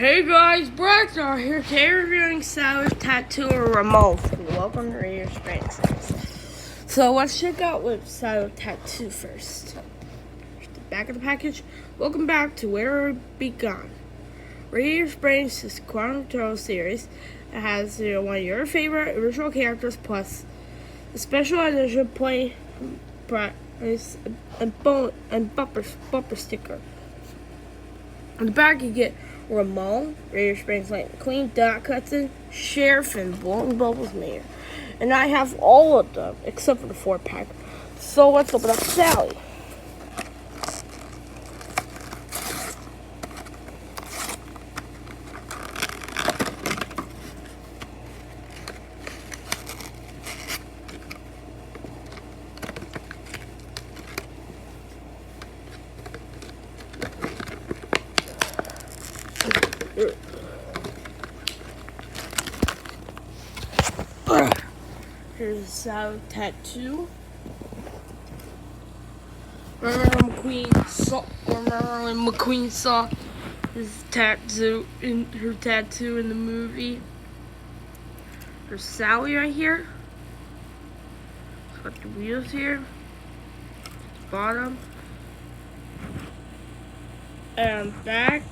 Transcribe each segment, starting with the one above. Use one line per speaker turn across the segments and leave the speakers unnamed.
Hey guys, Brett's out here today reviewing Tattoo and Ramone. Welcome to Radio Springs. So let's check out with Tattoo first. The back of the package. Welcome back to Where It Begun. Radio Springs is a quantum turtle series. It has one of your favorite original characters plus a special edition play prize and bumper sticker. On the back you get Ramone, Radio Springs Lightning McQueen, Doc Hudson, Sheriff, and Blowing Bubbles Mayor. And I have all of them except for the 4-pack. So let's open up Sally. Here's Sally Tattoo. Remember when McQueen saw his tattoo in her tattoo in the movie? There's Sally right here. It's got the wheels here. Bottom. And back,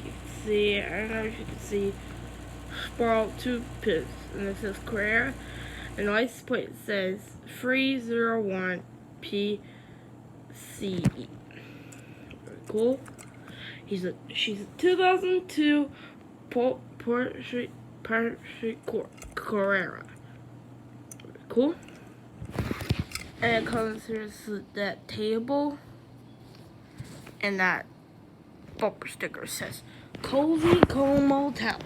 you can see, I don't know if you can see, sprawled toothpaste. And this is Carrera. And the license plate says 301 PCE. Very cool. She's a 2002 Porsche Carrera. Very cool. And it comes here that table. And that bumper sticker says Cozy Cone Motel.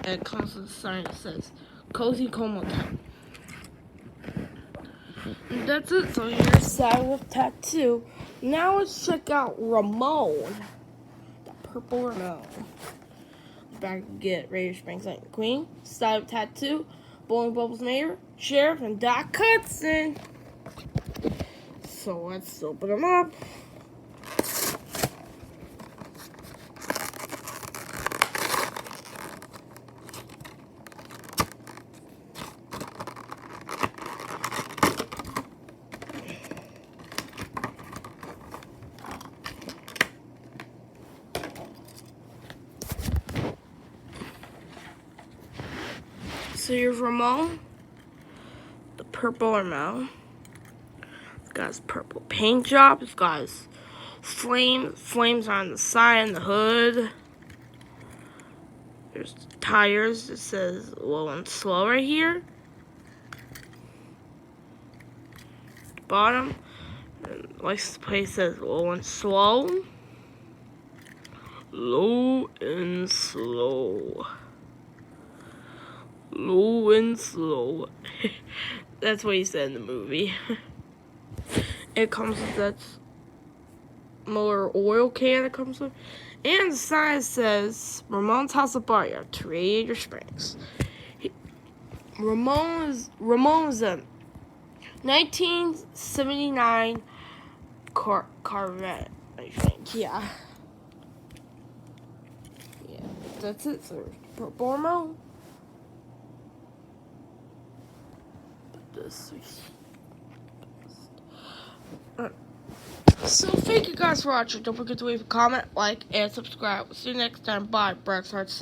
And it comes with a sign that says Cozy Cone Motel. And that's it. So here's Sally with Tattoo. Now let's check out Ramone. The purple Ramone. Back to get Radio Springs Lightning McQueen, Sally with Tattoo, Blowing Bubbles Mayor, Sheriff, and Doc Hudson. So let's open them up. So here's Ramone, the purple Ramone. It's got his purple paint job. It's got his flames on the side and the hood. There's the tires. It says low and slow right here. The bottom, and license plate says low and slow. Low and slow. Low and slow. That's what he said in the movie. It comes with that motor oil can it comes with. And the sign says Ramone's House of Bar to Radio Springs. Ramone's a 1979 Corvette, I think. Yeah, that's it. So purple Ramone. So thank you guys for watching. Don't forget to leave a comment, like, and subscribe. See you next time. Bye. Brett's Hard Side.